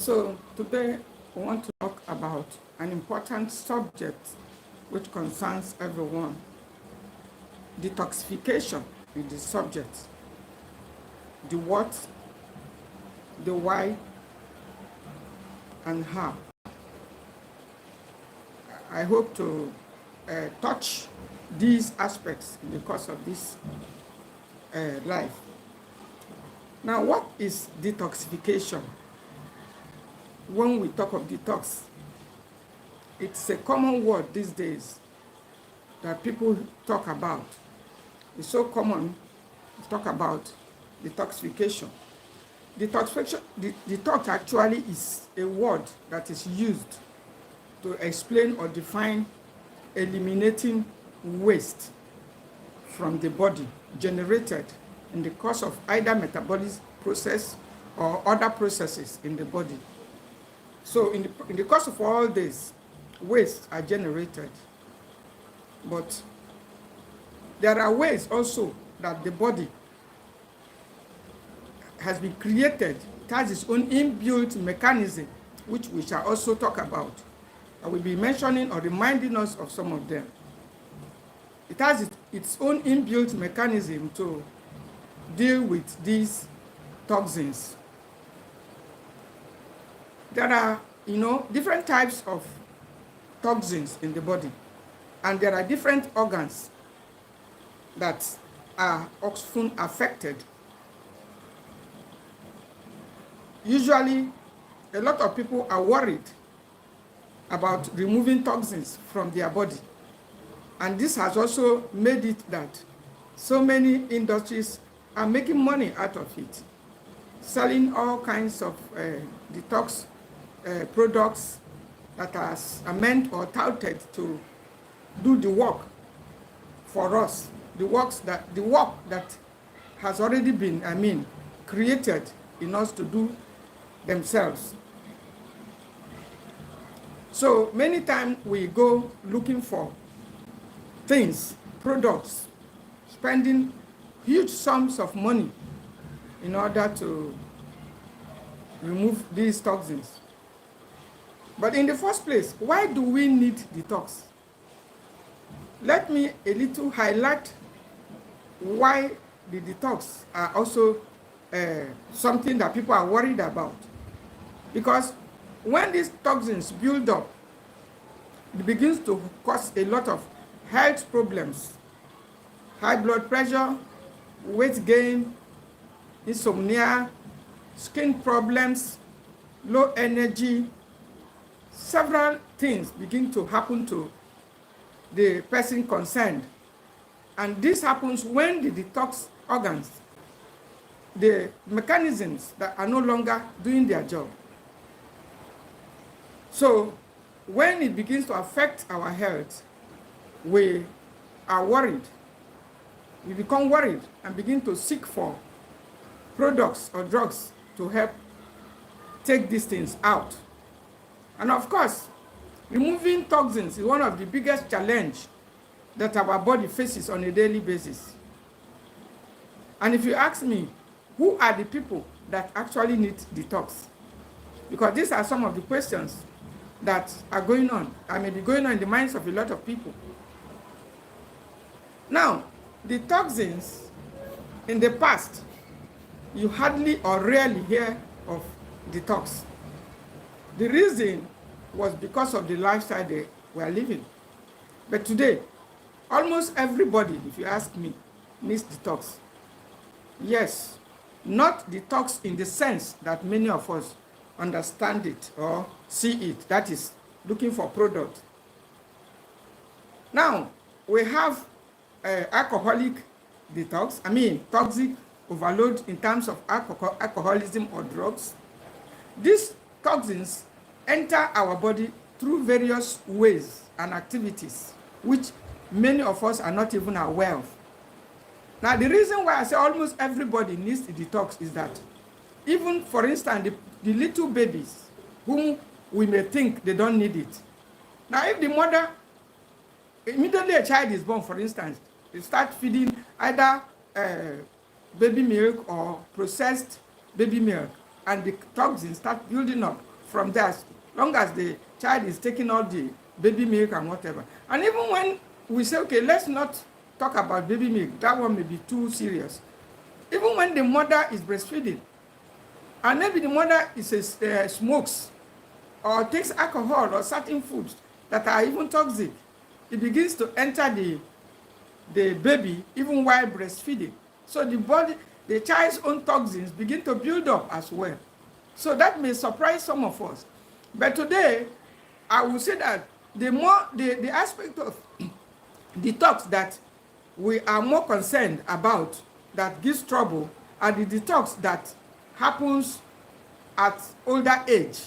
So today we want to talk about an important subject which concerns everyone. Detoxification is the subject. The what, the why, and how. I hope to touch these aspects in the course of this life. Now, what is detoxification? When we talk of detox, it's a common word these days that people talk about. It's so common to talk about detoxification. Detox actually is a word that is used to explain or define eliminating waste from the body generated in the course of either metabolic process or other processes in the body. So in the course of all this, waste are generated. But there are ways also that the body has been created. It has its own inbuilt mechanism, which we shall also talk about. I will be mentioning or reminding us of some of them. It has its own inbuilt mechanism to deal with these toxins. There are, different types of toxins in the body, and there are different organs that are often affected. Usually, a lot of people are worried about removing toxins from their body. And this has also made it that so many industries are making money out of it, selling all kinds of detox products that are meant or touted to do the work for us, the work that has already been, created in us to do themselves. So many times we go looking for things, products, spending huge sums of money in order to remove these toxins. But in the first place, why do we need detox? Let me a little highlight why the detox are also something that people are worried about. Because when these toxins build up, it begins to cause a lot of health problems. High blood pressure, weight gain, insomnia, skin problems, low energy. Several things begin to happen to the person concerned. And this happens when the detox organs, the mechanisms that are no longer doing their job. So when it begins to affect our health, we are worried. We become worried and begin to seek for products or drugs to help take these things out. And of course, removing toxins is one of the biggest challenges that our body faces on a daily basis. And if you ask me, who are the people that actually need detox? Because these are some of the questions that are going on, may be going on in the minds of a lot of people. Now, the toxins, in the past, you hardly or rarely hear of detox. The reason was because of the lifestyle they were living. But today, almost everybody, if you ask me, needs detox. Yes, not detox in the sense that many of us understand it or see it, that is, looking for product. Now, we have alcoholic detox, toxic overload in terms of alcoholism or drugs. These toxins enter our body through various ways and activities, which many of us are not even aware of. Now, the reason why I say almost everybody needs a detox is that even, for instance, the little babies whom we may think they don't need it. Now, if the mother, immediately a child is born, for instance, they start feeding either baby milk or processed baby milk, and the toxins start building up from that, long as the child is taking all the baby milk and whatever. And even when we say, okay, let's not talk about baby milk, that one may be too serious. Even when the mother is breastfeeding, and maybe the mother is smokes or takes alcohol or certain foods that are even toxic, it begins to enter the baby even while breastfeeding. So the body, the child's own toxins begin to build up as well. So that may surprise some of us. But today, I will say that the aspect of detox that we are more concerned about that gives trouble are the detox that happens at older age.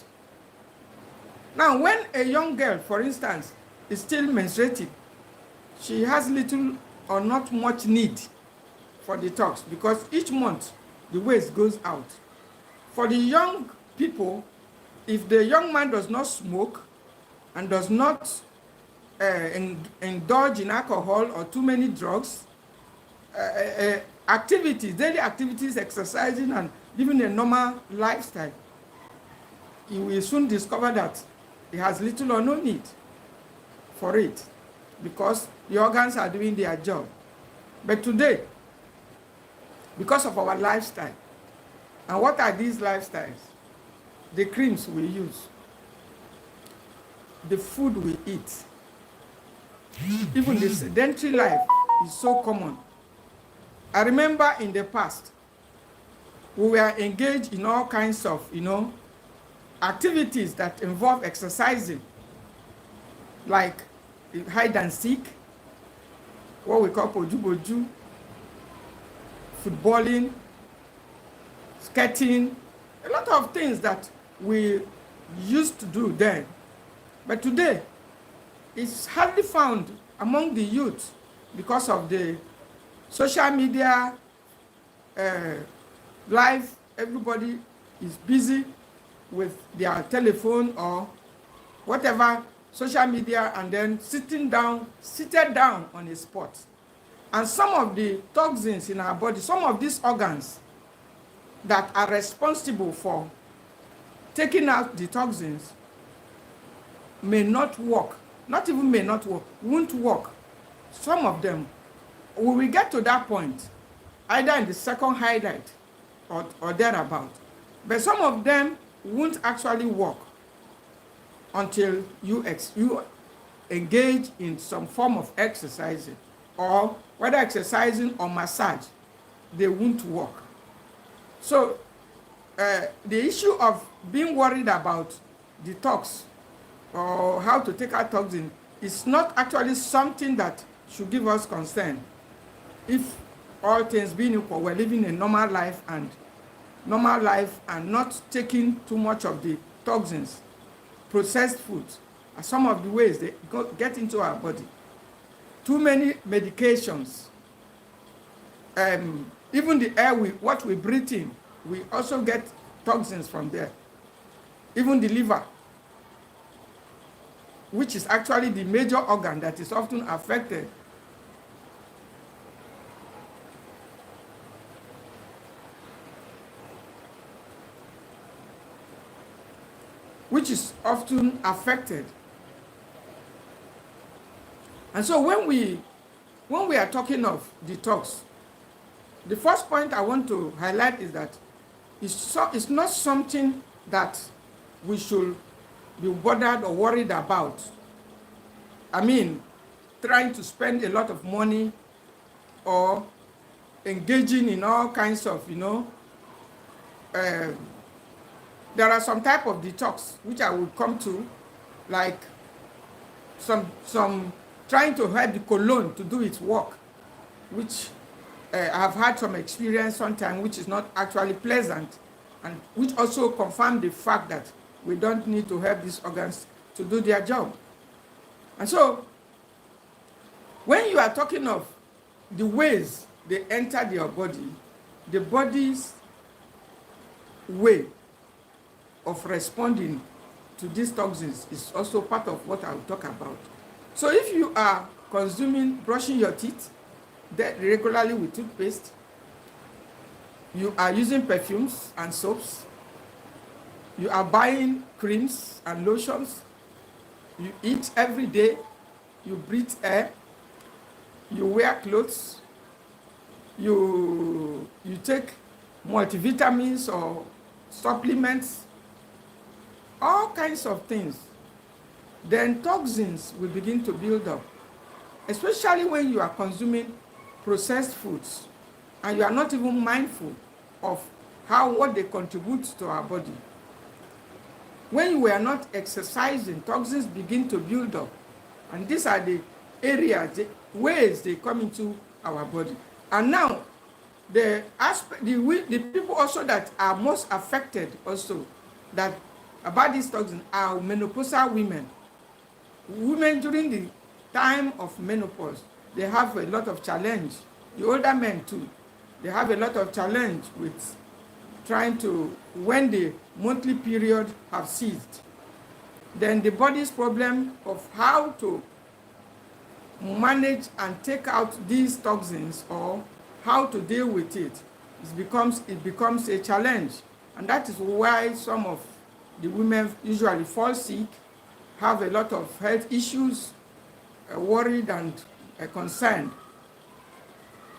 Now, when a young girl, for instance, is still menstruating, she has little or not much need for detox because each month the waste goes out. For the young people, if the young man does not smoke and does not indulge in alcohol or too many drugs, activities, daily activities, exercising and living a normal lifestyle, he will soon discover that he has little or no need for it because the organs are doing their job. But today, because of our lifestyle, and what are these lifestyles? The creams we use, the food we eat, even the sedentary life is so common. I remember in the past, we were engaged in all kinds of, activities that involve exercising, like hide and seek, what we call poju-boju, footballing, skating, a lot of things that we used to do then. But today, it's hardly found among the youth because of the social media life. Everybody is busy with their telephone or whatever social media, and then seated down on a spot. And some of the toxins in our body, some of these organs that are responsible for taking out the toxins may not work. Not even may not work, won't work. Some of them, we will get to that point, either in the second highlight or thereabout. But some of them won't actually work until you engage in some form of exercising, or whether exercising or massage, they won't work. So the issue of being worried about detox or how to take out toxin is not actually something that should give us concern. If all things being equal, we're living a normal life and not taking too much of the toxins, processed foods are some of the ways they get into our body. Too many medications, even the air what we breathe in, we also get toxins from there. Even the liver, which is actually the major organ that is often affected. Which is often affected. And so when we are talking of detox, the first point I want to highlight is that it's not something that we should be bothered or worried about. I mean, trying to spend a lot of money or engaging in all kinds of, there are some type of detox which I will come to, like some trying to help the colon to do its work, which I have had some experience sometimes, which is not actually pleasant, and which also confirm the fact that we don't need to help these organs to do their job. And so, when you are talking of the ways they enter your body, the body's way of responding to these toxins is also part of what I will talk about. So if you are brushing your teeth regularly with toothpaste, you are using perfumes and soaps, You are buying creams and lotions. You eat every day. You breathe air. You wear clothes. You take multivitamins or supplements, all kinds of things. Then toxins will begin to build up, especially when you are consuming processed foods and you are not even mindful of what they contribute to our body. When you are not exercising, toxins begin to build up, and these are the areas, the ways they come into our body. And now the people also that are most affected also that about these toxins are menopausal women. Women during the time of menopause, they have a lot of challenge. The older men too, they have a lot of challenge with trying to, when the monthly period have ceased, then the body's problem of how to manage and take out these toxins or how to deal with it, it becomes a challenge. And that is why some of the women usually fall sick, have a lot of health issues, worried and concerned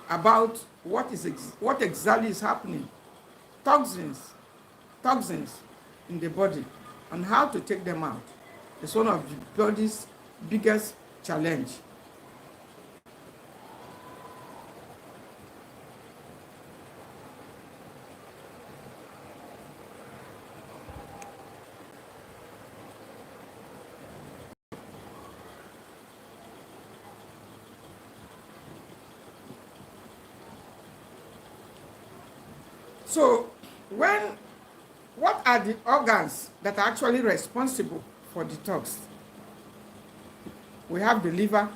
about what exactly is happening. Toxins in the body and how to take them out is one of the body's biggest challenge. So, what are the organs that are actually responsible for detox? We have the liver,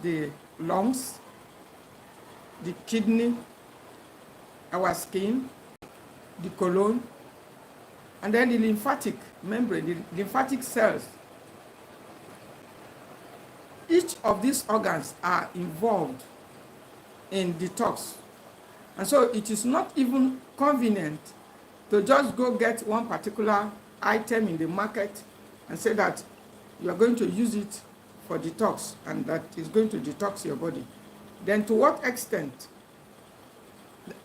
the lungs, the kidney, our skin, the colon, and then the lymphatic membrane, the lymphatic cells. Each of these organs are involved in detox. And so it is not even convenient to just go get one particular item in the market and say that you are going to use it for detox and that is going to detox your body. Then to what extent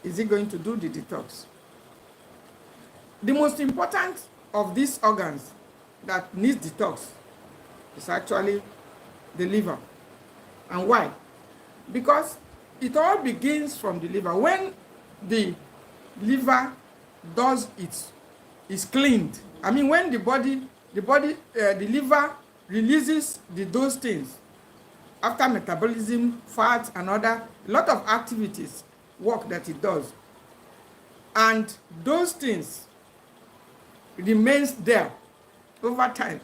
is it going to do the detox? The most important of these organs that needs detox is actually the liver. And why? Because it all begins from the liver. When the liver is cleaned, I mean when the liver releases those things after metabolism, fat and a lot of activities, work that it does, and those things remains there over time,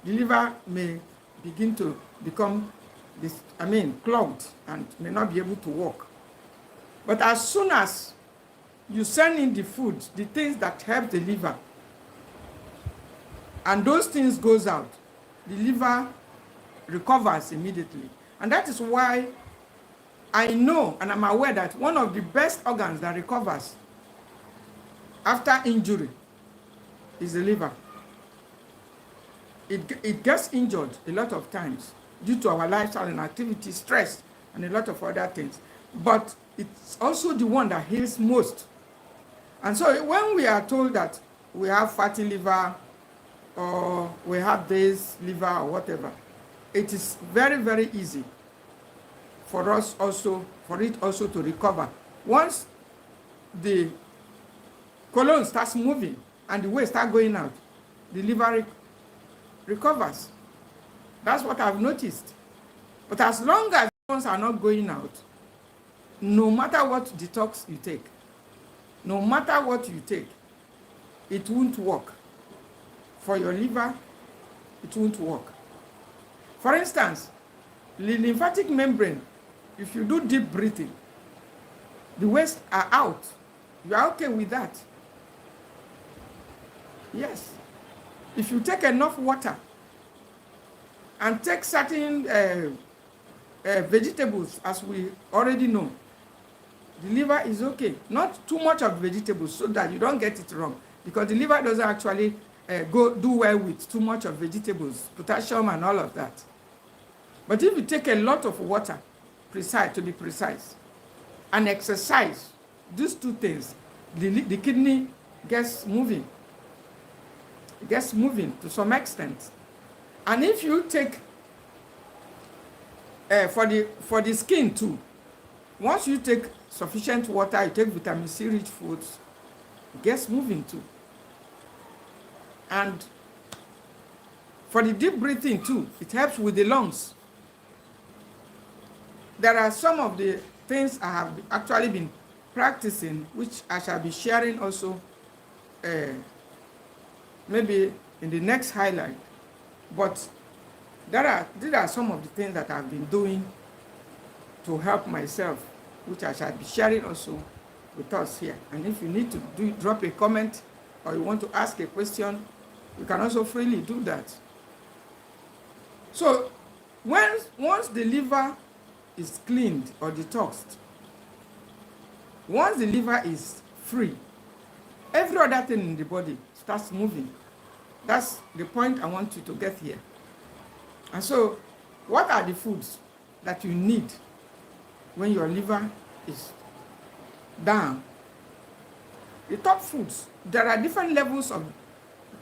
the liver may begin to become clogged and may not be able to work. But as soon as you send in the food, the things that help the liver, and those things goes out, the liver recovers immediately. And that is why I know and I'm aware that one of the best organs that recovers after injury is the liver. It gets injured a lot of times due to our lifestyle and activity, stress, and a lot of other things. But it's also the one that heals most. And so when we are told that we have fatty liver or we have this liver or whatever, it is very, very easy for it also to recover. Once the colon starts moving and the waste starts going out, the liver recovers. That's what I've noticed. But as long as ones are not going out, no matter what detox you take, no matter what you take, it won't work. For your liver, it won't work. For instance, the lymphatic membrane, if you do deep breathing, the waste are out. You are okay with that? Yes. If you take enough water and take certain vegetables, as we already know, The liver is okay. Not too much of vegetables so that you don't get it wrong. Because the liver doesn't actually do well with too much of vegetables, potassium and all of that. But if you take a lot of water, to be precise, and exercise, these two things, the kidney gets moving. It gets moving to some extent. And if you take, for the skin too, once you take sufficient water, you take vitamin C rich foods, it gets moving too. And for the deep breathing too, it helps with the lungs. There are some of the things I have actually been practicing, which I shall be sharing also maybe in the next highlight. But these are some of the things that I've been doing to help myself, which I shall be sharing also with us here. And if you need to drop a comment or you want to ask a question, you can also freely do that. So once the liver is cleaned or detoxed, once the liver is free, every other thing in the body starts moving. That's the point I want you to get here. And so, what are the foods that you need when your liver is down? The top foods, there are different levels of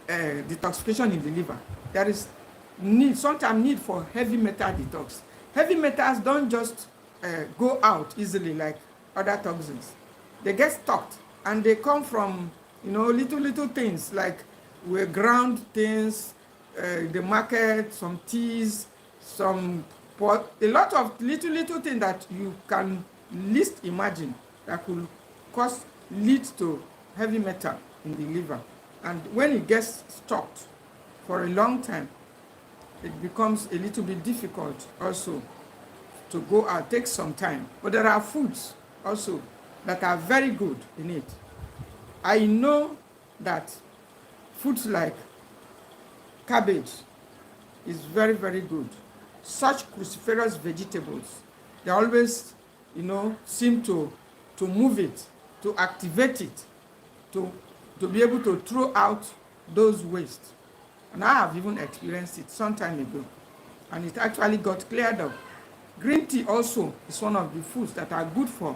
detoxification in the liver. There is sometimes need for heavy metal detox. Heavy metals don't just go out easily like other toxins. They get stocked, and they come from, little things like we ground things, the market, some teas, a lot of little things that you can least imagine that could lead to heavy metal in the liver. And when it gets stocked for a long time, it becomes a little bit difficult also to go out, take some time. But there are foods also that are very good in it. I know that foods like cabbage is very, very good. Such cruciferous vegetables, they always, seem to move it, to activate it, to be able to throw out those wastes. And I have even experienced it some time ago, and it actually got cleared up. Green tea also is one of the foods that are good for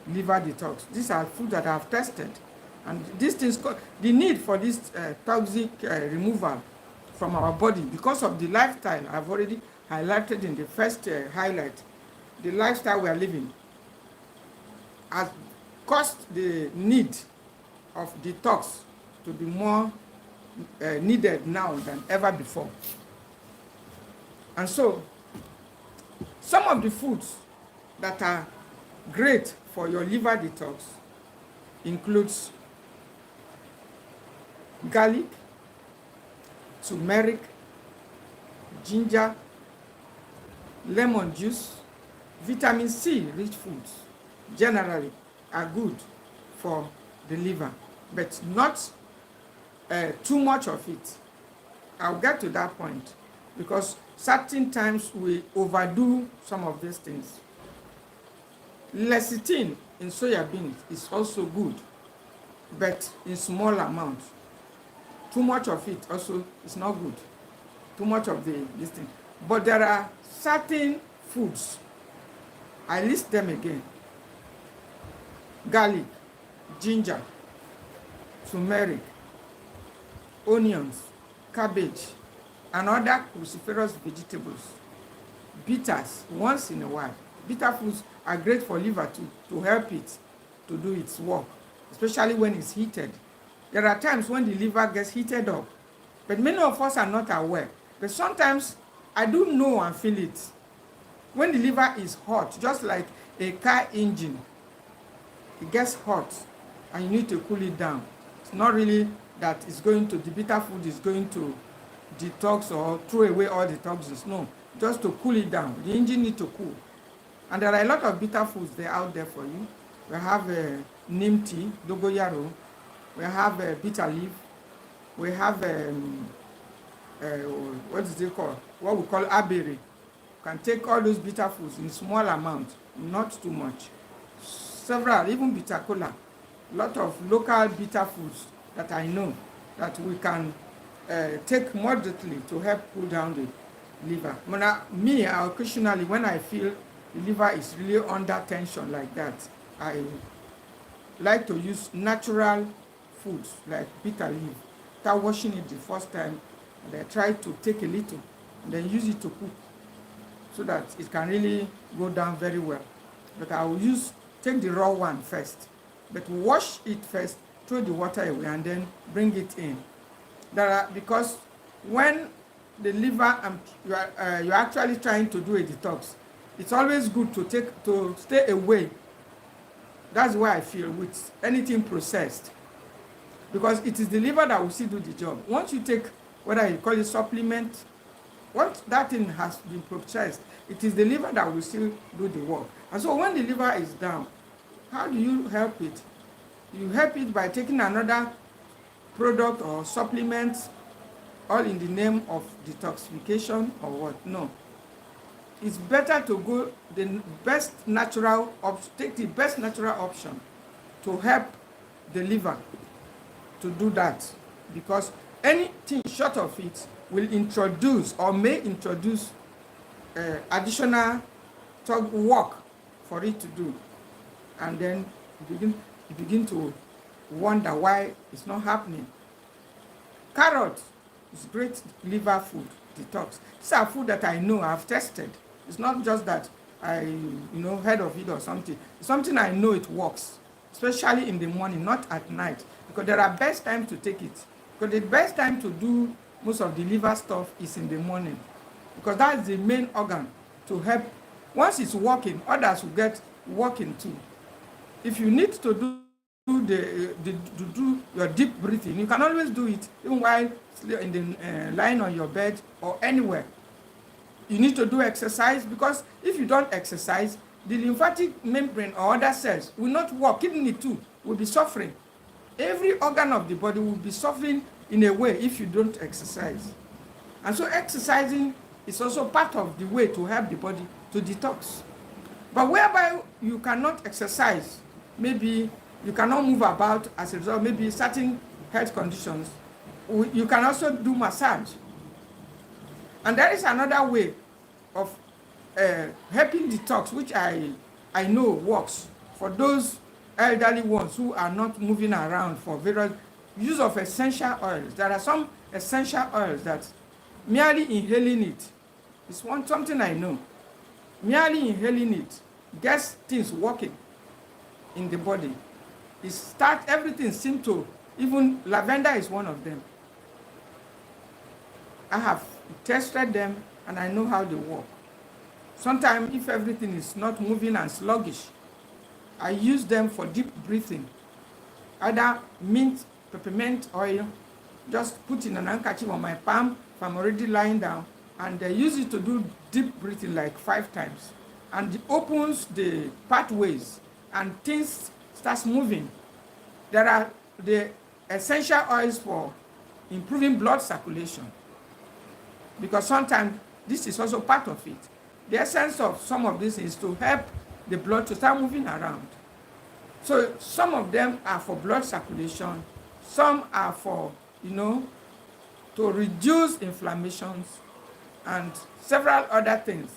liver detox. These are foods that I have tested. And these things, the need for this toxic removal from our body because of the lifestyle I've already highlighted in the first highlight, the lifestyle we are living has caused the need of detox to be more needed now than ever before. And so, some of the foods that are great for your liver detox includes garlic, turmeric, ginger, lemon juice. Vitamin C rich foods generally are good for the liver, but not too much of it. I'll get to that point because certain times we overdo some of these things. Lecithin in soya beans is also good, but in small amounts. Too much of it also is not good. Too much of this thing. But there are certain foods, I list them again: garlic, ginger, turmeric, onions, cabbage, and other cruciferous vegetables. Bitters, once in a while. Bitter foods are great for liver to help it to do its work, especially when it's heated. There are times when the liver gets heated up, but many of us are not aware. But sometimes I do know and feel it. When the liver is hot, just like a car engine, it gets hot and you need to cool it down. It's not really that the bitter food is going to detox or throw away all the toxins. No, just to cool it down. The engine needs to cool. And there are a lot of bitter foods there out there for you. We have neem tea, dogoyaro. We have bitter leaf. We have what is it called? What we call aberry. You can take all those bitter foods in small amounts, not too much. several, even bitter cola, a lot of local bitter foods that I know that we can take moderately to help cool down the liver. Me, occasionally, when I feel the liver is really under tension like that, I like to use natural foods like bitter leaf. After washing it the first time, and I try to take a little and then use it to cook so that it can really go down very well. But I will take the raw one first, but wash it first, throw the water away, and then bring it in. Because when the liver, you're actually trying to do a detox, it's always good to stay away. That's why I feel with anything processed, because it is the liver that will still do the job. Once you take, whether you call it supplement, once that thing has been processed, it is the liver that will still do the work. And so when the liver is down, how do you help it? You help it by taking another product or supplement, all in the name of detoxification or what? No. It's better to go the best natural option, take the best natural option to help the liver to do that, because anything short of it will introduce or may introduce additional work for it to do, and then you begin to wonder why it's not happening. Carrot is great liver food, detox. These are food that I know, I've tested. It's not just that I heard of it or something. It's something I know it works, especially in the morning, not at night, because there are best time to take it. Because the best time to do most of the liver stuff is in the morning, because that's the main organ to help. Once it's working, others will get working too. If you need to do your deep breathing, you can always do it even while lying on your bed or anywhere. You need to do exercise, because if you don't exercise, the lymphatic membrane or other cells will not work. Kidney too will be suffering. Every organ of the body will be suffering in a way if you don't exercise. And so exercising is also part of the way to help the body to detox. But whereby you cannot exercise, maybe you cannot move about as a result, maybe certain health conditions, you can also do massage. And there is another way of helping detox, which I know works for those elderly ones who are not moving around, for various use of essential oils. There are some essential oils that merely inhaling it is something I know. Merely inhaling it gets things working in the body. Everything seems to, even lavender is one of them. I have tested them and I know how they work. Sometimes if everything is not moving and sluggish, I use them for deep breathing. Either mint, peppermint oil, just put in an handkerchief on my palm if I'm already lying down, and I use it to do deep breathing like 5 times. And it opens the pathways and things starts moving. There are the essential oils for improving blood circulation, because sometimes this is also part of it. The essence of some of this is to help the blood to start moving around. So some of them are for blood circulation, some are for, to reduce inflammations and several other things.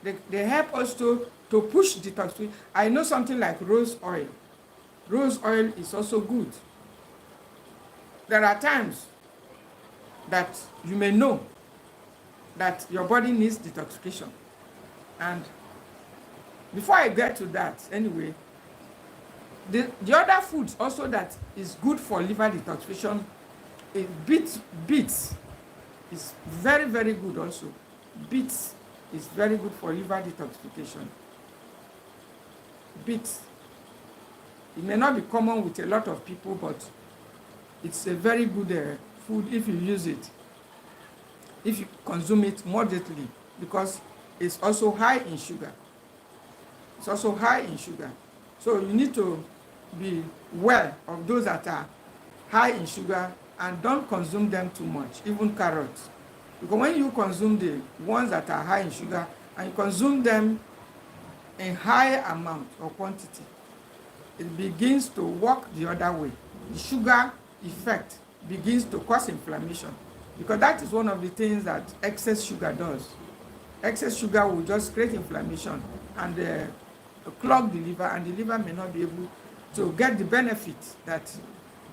They help us to push detox. I know something like rose oil. Rose oil is also good. There are times that you may know that your body needs detoxification. And before I get to that, anyway, the other foods also that is good for liver detoxification is beets is very, very good also. Beets is very good for liver detoxification. Beets. It may not be common with a lot of people, but it's a very good food if you use it, if you consume it moderately, because it's also high in sugar. It's also high in sugar. So you need to be aware of those that are high in sugar and don't consume them too much, even carrots. Because when you consume the ones that are high in sugar and you consume them in high amount or quantity, it begins to work the other way. The sugar effect begins to cause inflammation, because that is one of the things that excess sugar does. Excess sugar will just create inflammation and clog the liver, and the liver may not be able to get the benefit that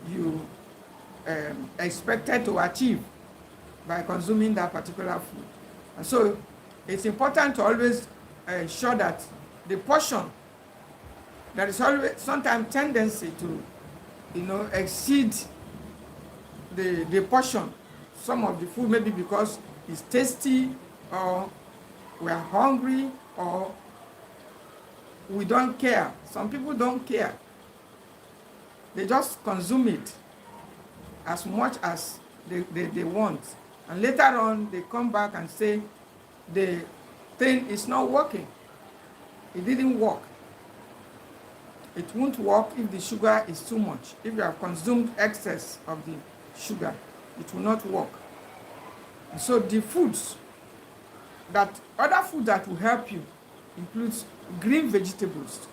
you expected to achieve by consuming that particular food. And so it's important to always ensure that the portion, there is always sometimes tendency to, exceed the portion. Some of the food maybe because it's tasty, or we are hungry, or we don't care. Some people don't care. They just consume it as much as they want. And later on, they come back and say the thing is not working. It didn't work. It won't work if the sugar is too much. If you have consumed excess of the sugar, it will not work. And so the foods other food that will help you includes green vegetables.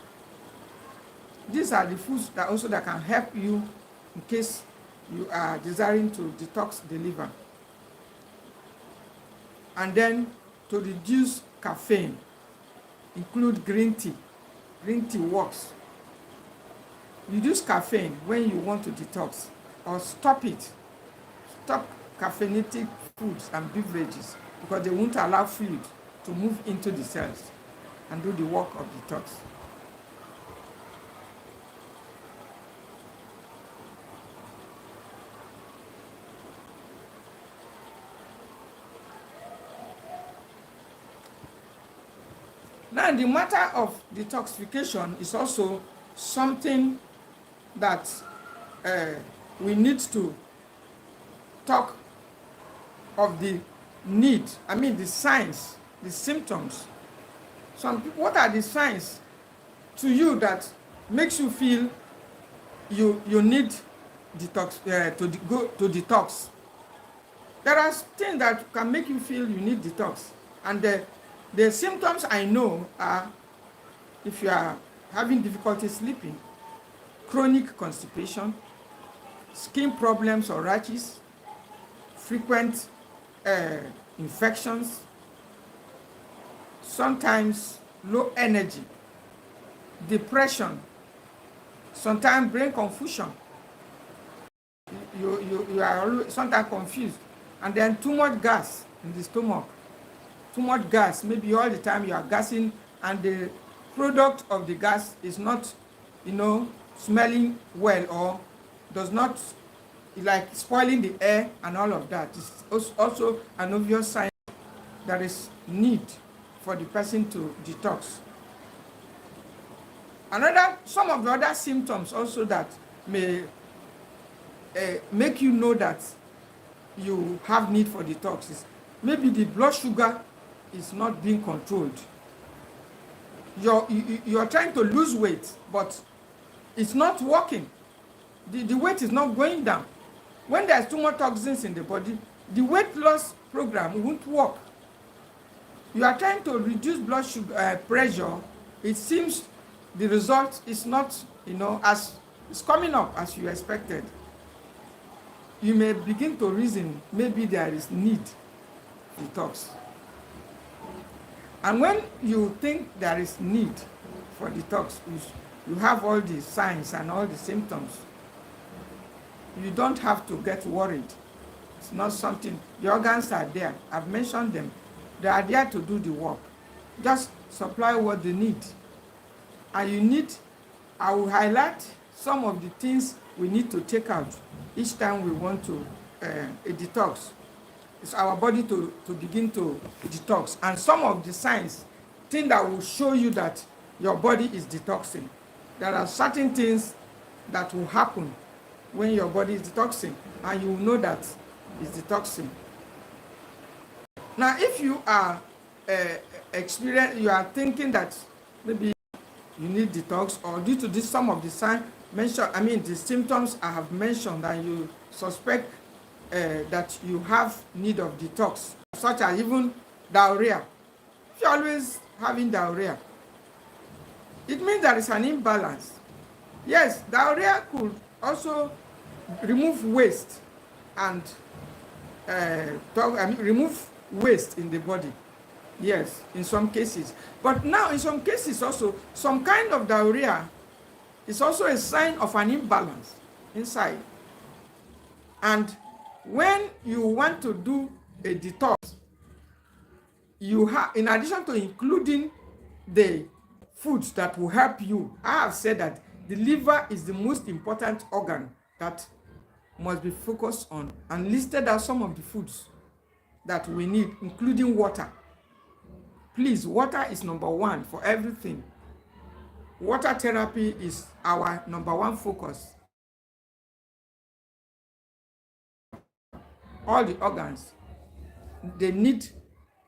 These are the foods that can help you in case you are desiring to detox the liver. And then to reduce caffeine, include green tea. Green tea works. Reduce caffeine when you want to detox, or stop it. Stop caffeinated foods and beverages, because they won't allow fluid to move into the cells and do the work of detox. Now, the matter of detoxification is also something that we need to talk of the need, the signs, the symptoms. What are the signs to you that makes you feel you need detox, to go to detox? There are things that can make you feel you need detox. And the symptoms I know are, if you are having difficulty sleeping, chronic constipation, skin problems or rashes, frequent infections, sometimes low energy, depression, sometimes brain confusion. You are always sometimes confused, and then too much gas in the stomach. Too much gas, maybe all the time you are gassing, and the product of the gas is not, smelling well, or does not, like spoiling the air and all of that. It's also an obvious sign there is need for the person to detox. Some of the other symptoms also that may make you know that you have need for detox is maybe the blood sugar is not being controlled. You're trying to lose weight, but it's not working. The weight is not going down. When there's too much toxins in the body, the weight loss program won't work. You are trying to reduce blood sugar pressure. It seems the result is not, as it's coming up as you expected. You may begin to reason maybe there is need to detox. And when you think there is need for detox, you have all the signs and all the symptoms, you don't have to get worried. It's not something, the organs are there. I've mentioned them. They are there to do the work. Just supply what they need. And I will highlight some of the things we need to take out each time we want to a detox. It's our body to begin to detox. And some of the signs, things that will show you that your body is detoxing. There are certain things that will happen when your body is detoxing, and you will know that it's detoxing. Now, if you are you are thinking that maybe you need detox, or due to this, some of the signs mentioned, the symptoms I have mentioned, and you suspect that you have need of detox, such as even diarrhea. If you're always having diarrhea, it means there is an imbalance Yes, diarrhea could also remove waste and remove waste in the body. Yes, in some cases. But now, in some cases also, some kind of diarrhea is also a sign of an imbalance inside. And when you want to do a detox, you have, in addition to including the foods that will help you, I have said that the liver is the most important organ that must be focused on, and listed as some of the foods that we need, including water. Please, water is number one for everything. Water therapy is our number one focus. All the organs, they need,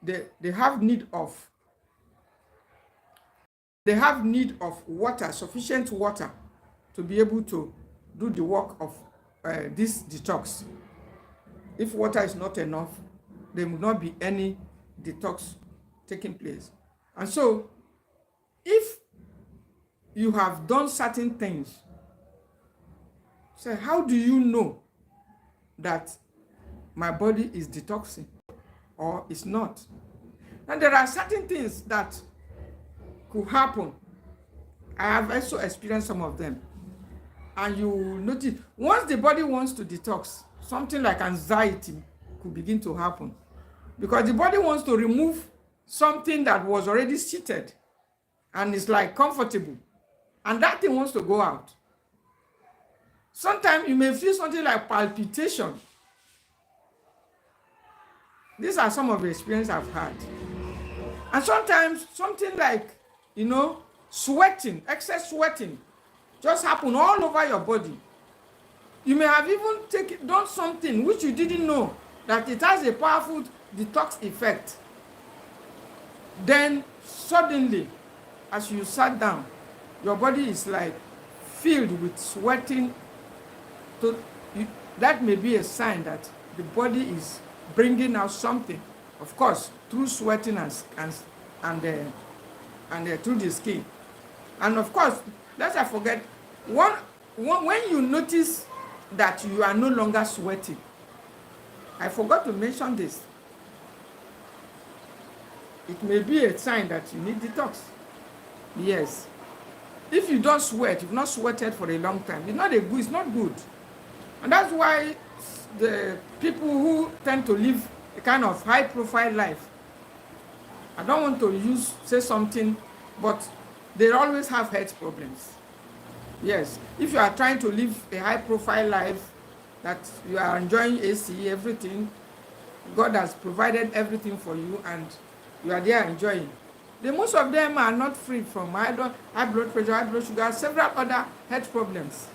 they have need of water, sufficient water, to be able to do the work of this detox. If water is not enough, there will not be any detox taking place. And so, if you have done certain things, say, how do you know that my body is detoxing or is not? And there are certain things that could happen. I have also experienced some of them. And you notice, once the body wants to detox, something like anxiety could begin to happen. Because the body wants to remove something that was already seated and is like comfortable. And that thing wants to go out. Sometimes you may feel something like palpitation. These are some of the experiences I've had. And sometimes something like, sweating, excess sweating, just happen all over your body. You may have even done something which you didn't know that it has a powerful detox effect. Then suddenly, as you sat down, your body is like filled with sweating. That may be a sign that the body is bringing out something, of course, through sweating and through the skin. And of course, let's not forget, when you notice that you are no longer sweating, I forgot to mention this, it may be a sign that you need detox. Yes. If you don't sweat, you've not sweated for a long time, it's not good. And that's why the people who tend to live a kind of high-profile life, I don't want to say something, but they always have health problems. Yes, if you are trying to live a high-profile life, that you are enjoying AC, everything, God has provided everything for you, and you are there enjoying. Most of them are not free from high blood pressure, high blood sugar, several other health problems.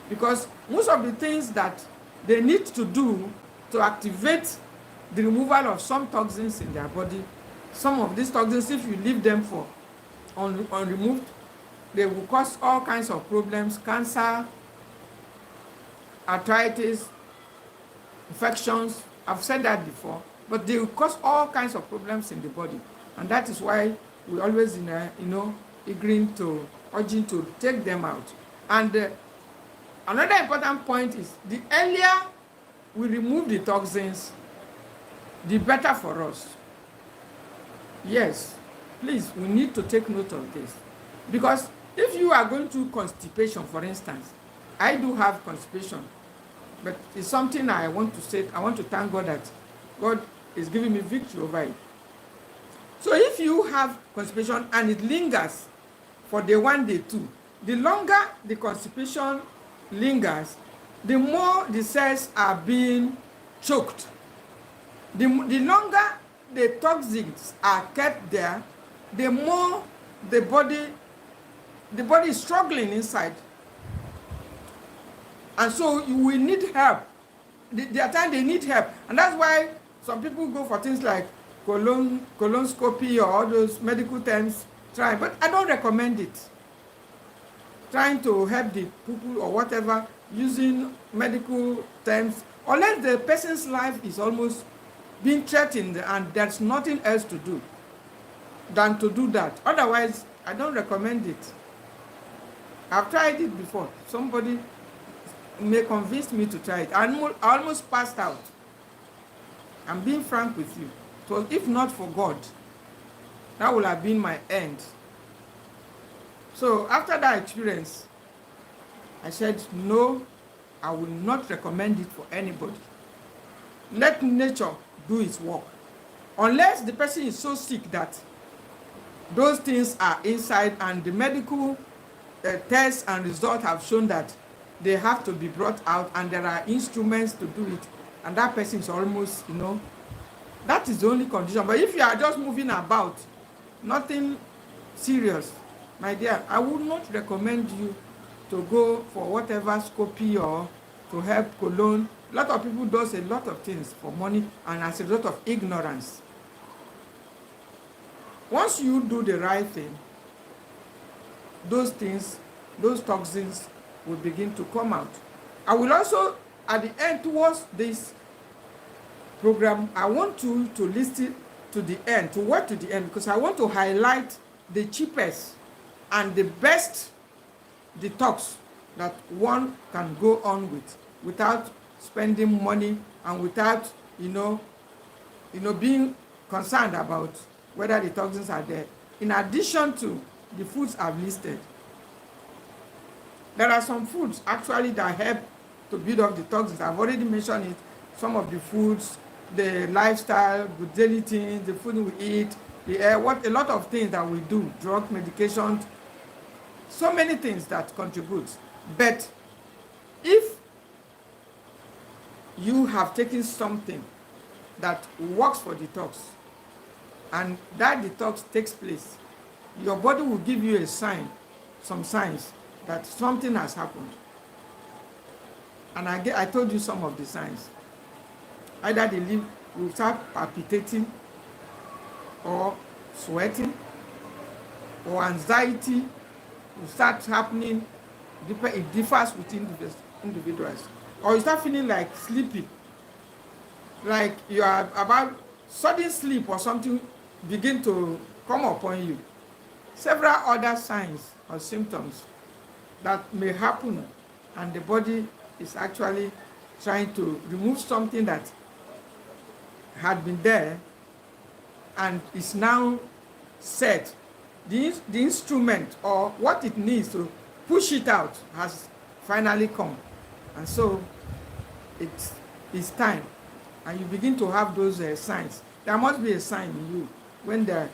Because most of the things that they need to do to activate the removal of some toxins in their body, some of these toxins, if you leave them for unremoved, they will cause all kinds of problems, cancer, arthritis, infections. I've said that before, but they will cause all kinds of problems in the body. And that is why we always, urging to take them out. And another important point is, the earlier we remove the toxins, the better for us. Yes, please, we need to take note of this. Because if you are going through constipation, for instance, I do have constipation, but it's something I want to say. I want to thank God that God is giving me victory over it. So if you have constipation and it lingers for day 1, day 2, the longer the constipation lingers, the more the cells are being choked. The longer the toxins are kept there, the more the body is struggling inside. And so you will need help. There are times they need help. And that's why some people go for things like colonoscopy or all those medical terms, but I don't recommend it. Trying to help the people or whatever using medical terms, unless the person's life is almost being threatened and there's nothing else to do than to do that. Otherwise, I don't recommend it. I've tried it before. Somebody may convince me to try it. I almost passed out. I'm being frank with you. It was, if not for God, that would have been my end. So after that experience, I said, no, I will not recommend it for anybody. Let nature do its work. Unless the person is so sick that those things are inside and the medical tests and results have shown that they have to be brought out and there are instruments to do it, and that person is almost, that is the only condition. But if you are just moving about, nothing serious, my dear, I would not recommend you to go for whatever scopy or to help colon. A lot of people does a lot of things for money and as a result of ignorance. Once you do the right thing, those things, those toxins will begin to come out. I will also, at the end, towards this program, I want you to listen to the end, to work to the end, because I want to highlight the cheapest and the best detox that one can go on with without spending money and without, being concerned about whether the toxins are there. In addition to the foods I've listed, there are some foods actually that help to build up the toxins. I've already mentioned it. Some of the foods, the lifestyle, good daily things, the food we eat, the air, a lot of things that we do, drug, medication, so many things that contribute. But if you have taken something that works for detox and that detox takes place, your body will give you a sign, some signs that something has happened. And I told you some of the signs. Either the liver will start palpitating or sweating, or anxiety will start happening. It differs within individuals. Or you start feeling like sleepy, like you are about sudden sleep or something begin to come upon you. Several other signs or symptoms that may happen, and the body is actually trying to remove something that had been there and is now set. The instrument or what it needs to push it out has finally come, and so it's time, and you begin to have those signs. There must be a sign in you when the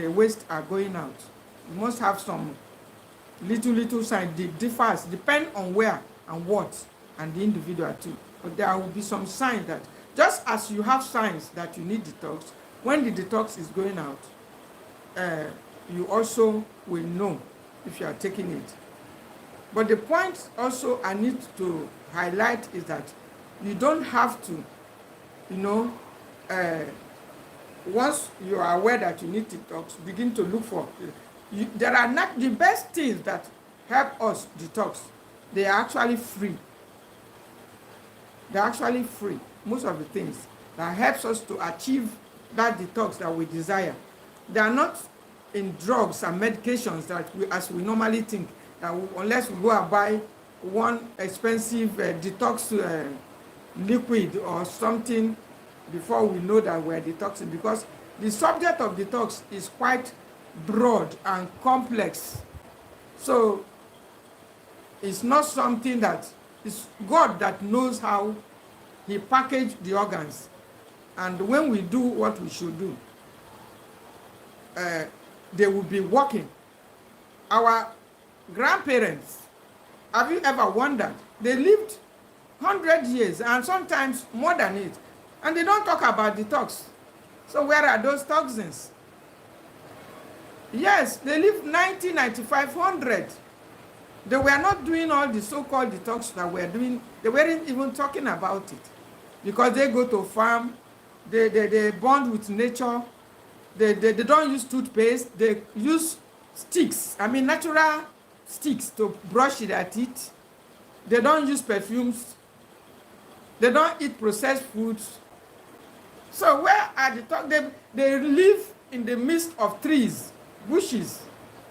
waste are going out. You must have some little signs. It differs, depend on where and what, and the individual too. But there will be some signs that, just as you have signs that you need detox, when the detox is going out, you also will know if you are taking it. But the point also I need to highlight is that you don't have to, once you are aware that you need detox, begin to look for. There are not the best things that help us detox. They are actually free. They're actually free. Most of the things that helps us to achieve that detox that we desire. They are not in drugs and medications that as we normally think, that unless we go and buy one expensive detox liquid or something before we know that we're detoxing, because the subject of detox is quite broad and complex. So it's not something that it's God that knows how he packaged the organs, and when we do what we should do, they will be working. Our grandparents, have you ever wondered? They lived 100 years and sometimes more than it, and they don't talk about detox. So where are those toxins? Yes, they lived 90, 95, 100. They were not doing all the so-called detox that we're doing. They weren't even talking about it, because they go to farm, they bond with nature, they don't use toothpaste, they use sticks, natural sticks to brush their teeth. They don't use perfumes, they don't eat processed foods. So where are the detox? They live in the midst of trees, bushes,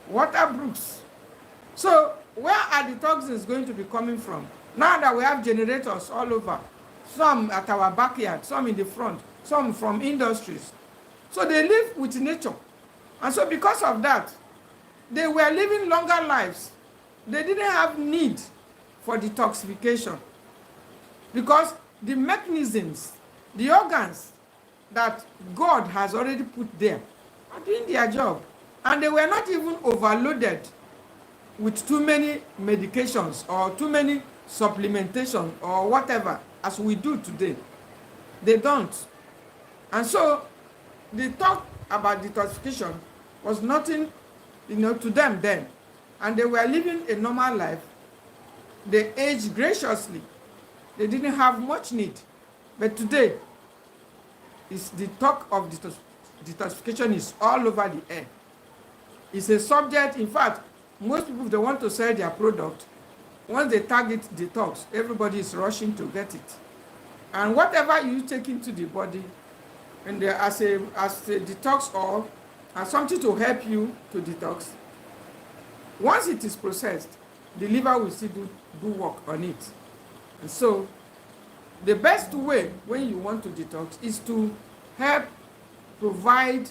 water brooks. So where are the toxins going to be coming from? Now that we have generators all over, some at our backyard, some in the front, some from industries. So they live with nature. And so because of that, they were living longer lives. They didn't have need for detoxification because the mechanisms, the organs that God has already put there are doing their job. And they were not even overloaded with too many medications or too many supplementation or whatever as we do today. They don't. And so the talk about detoxification was nothing, to them then. And they were living a normal life. They aged graciously. They didn't have much need. But today, the talk of detoxification is all over the air. It's a subject. In fact, most people, if they want to sell their product, once they target detox, everybody is rushing to get it. And whatever you take into the body, and as a detox or as something to help you to detox, once it is processed, the liver will still do work on it. And so the best way when you want to detox is to help provide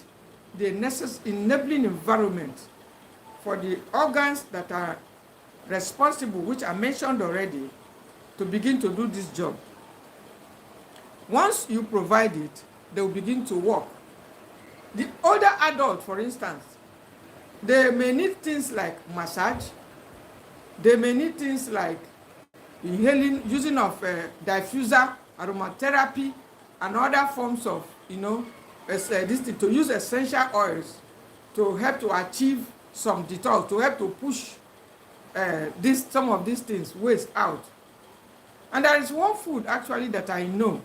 the necessary enabling environment for the organs that are responsible, which I mentioned already, to begin to do this job. Once you provide it, they will begin to work. The older adult, for instance, they may need things like massage. They may need things like inhaling, using of diffuser, aromatherapy, and other forms of, to use essential oils to help to achieve some detox, to help to push some of these things, waste out. And there is one food actually that I know,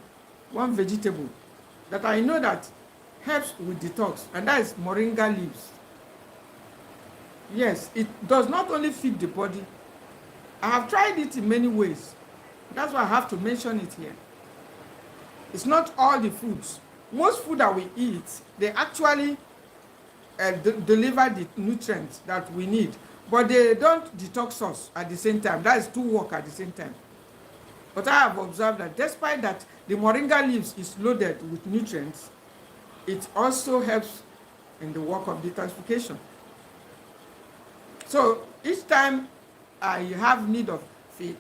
one vegetable, that I know that helps with detox, and that is moringa leaves. Yes, it does not only feed the body. I have tried it in many ways. That's why I have to mention it here. It's not all the foods. Most food that we eat, they actually deliver the nutrients that we need, but they don't detox us at the same time. That is two work at the same time. But I have observed that despite that the moringa leaves is loaded with nutrients, it also helps in the work of detoxification. So each time I have need of it,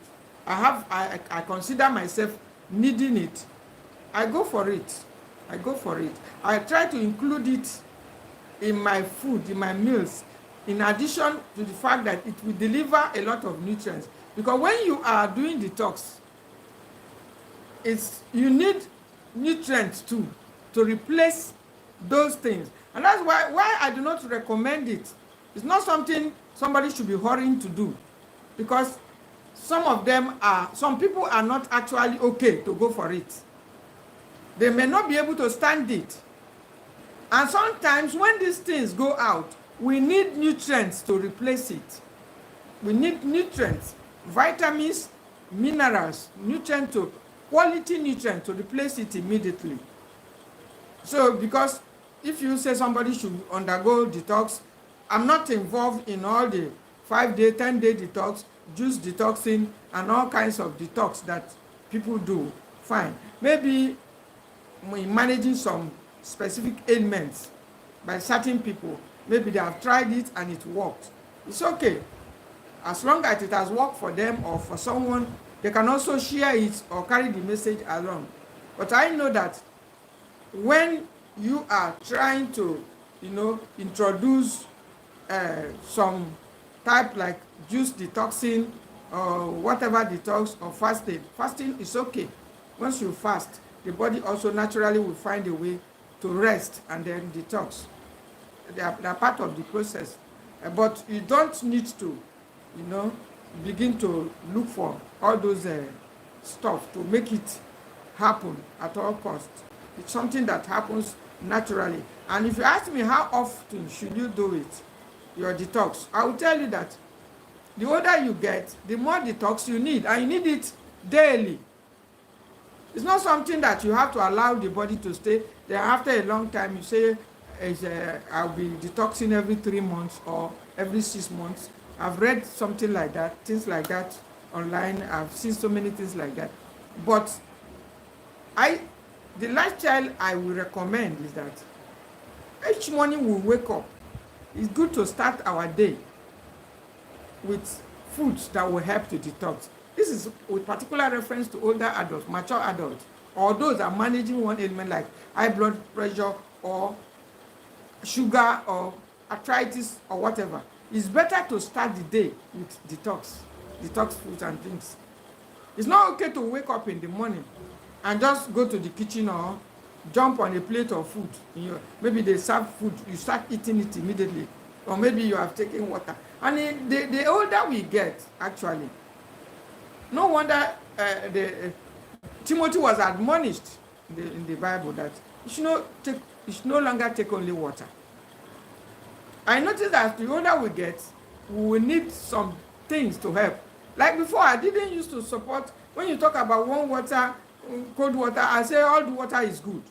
I consider myself needing it, I go for it. I try to include it in my food, in my meals, in addition to the fact that it will deliver a lot of nutrients. Because when you are doing detox, you need nutrients too to replace those things. And that's why I do not recommend it. It's not something somebody should be hurrying to do, because some people are not actually okay to go for it. They may not be able to stand it. And sometimes when these things go out, we need nutrients to replace it. We need nutrients, vitamins, minerals, quality nutrients to replace it immediately. So because if you say somebody should undergo detox, I'm not involved in all the 5-day, 10-day detox, juice detoxing, and all kinds of detox that people do. Fine. Maybe managing some specific ailments by certain people. Maybe they have tried it and it worked. It's okay. As long as it has worked for them or for someone, they can also share it or carry the message along. But I know that when you are trying to, introduce some type like juice detoxing or whatever detox or fasting is okay. Once you fast, the body also naturally will find a way to rest and then detox. They are part of the process. But you don't need to, begin to look for all those stuff to make it happen at all costs. It's something that happens naturally. And if you ask me how often should you do it, your detox, I will tell you that the older you get, the more detox you need, and you need it daily. It's not something that you have to allow the body to stay there. After a long time, you say, I'll be detoxing every 3 months or every 6 months. I've read something like that, things like that online. I've seen so many things like that. But the lifestyle I will recommend is that each morning we wake up, it's good to start our day with foods that will help to detox. This is with particular reference to older adults, mature adults, or those that are managing one ailment like high blood pressure or sugar or arthritis or whatever. It's better to start the day with detox foods and things. It's not okay to wake up in the morning and just go to the kitchen or jump on a plate of food. Maybe they serve food, you start eating it immediately, or maybe you have taken water. And the older we get, actually, no wonder Timothy was admonished in the Bible that you should no longer take only water. I noticed that the older we get, we will need some things to help. Like before, I didn't used to support, when you talk about warm water, cold water, I say all the water is good.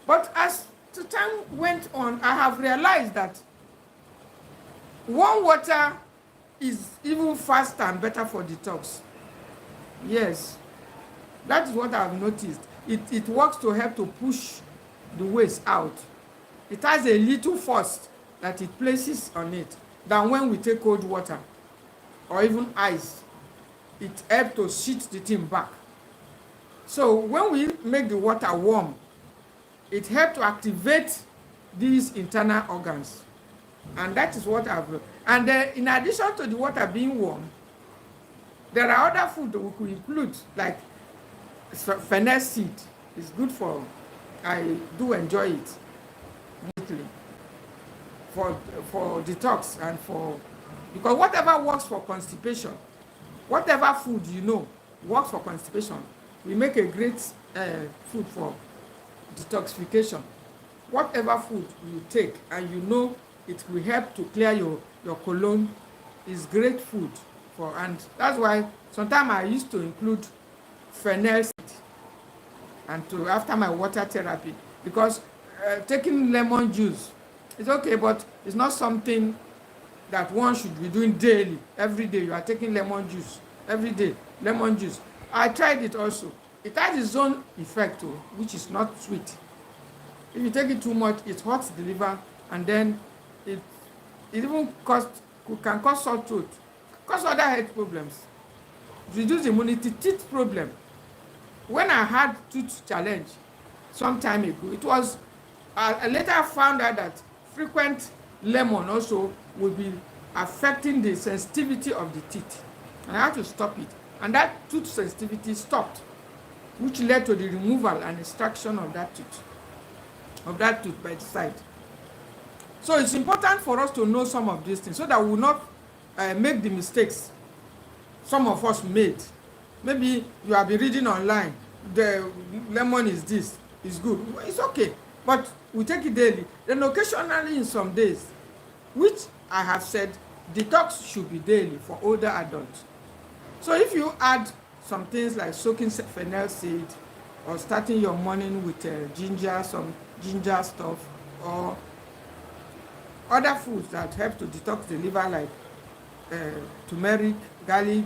But as the time went on, I have realized that warm water is even faster and better for detox. Yes, that is what I've noticed. It works to help to push the waste out. It has a little force that it places on it than when we take cold water or even ice. It helps to shit the thing back. So when we make the water warm, it helps to activate these internal organs. And that is what I've learned. And in addition to the water being warm, there are other foods that we could include, like fennel seed. It's good for, I do enjoy it mostly for detox and because whatever works for constipation, whatever food works for constipation, we make a great food for detoxification. Whatever food you take and it will help to clear your colon is great food for, and that's why sometimes I used to include fennel seed and after my water therapy, because taking lemon juice is okay, but it's not something that one should be doing daily. Every day you are taking lemon juice. Every day, lemon juice. I tried it also. It has its own effect too, which is not sweet. If you take it too much, it hurts the liver, and then it even can cause sore throat, cause other health problems, reduce immunity, teeth problem. When I had tooth challenge some time ago, it was I later found out that frequent lemon also will be affecting the sensitivity of the teeth, and I had to stop it, and that tooth sensitivity stopped, which led to the removal and extraction of that tooth by the side. So it's important for us to know some of these things so that we will not make the mistakes some of us made. Maybe you have been reading online, the lemon is this, is good. It's okay, but we take it daily. Then occasionally in some days, which I have said, detox should be daily for older adults. So if you add some things like soaking fennel seed, or starting your morning with ginger, some ginger stuff, or other foods that help to detox the liver, like turmeric, garlic,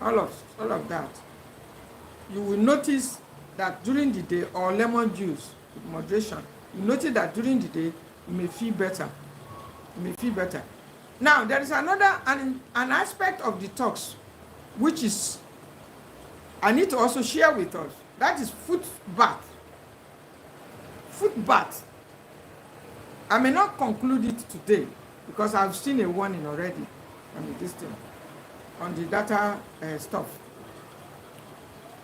all of that, you will notice that during the day, or lemon juice with moderation, you notice that during the day you may feel better. Now there is another an aspect of detox which is I need to also share with us. That is foot bath. I may not conclude it today because I've seen a warning already on this thing, on the data stuff.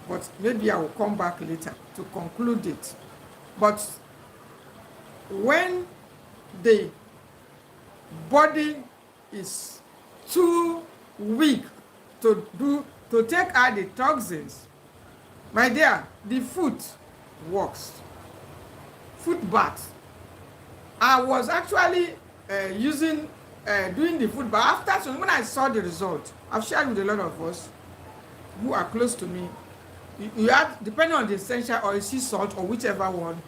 But maybe I will come back later to conclude it. But when the body is too weak to take out the toxins, my dear, the foot works. Foot bath. I was actually doing the foot bath. After, when I saw the result, I've shared with a lot of us who are close to me. You have, depending on the essential oil, sea salt, or whichever one,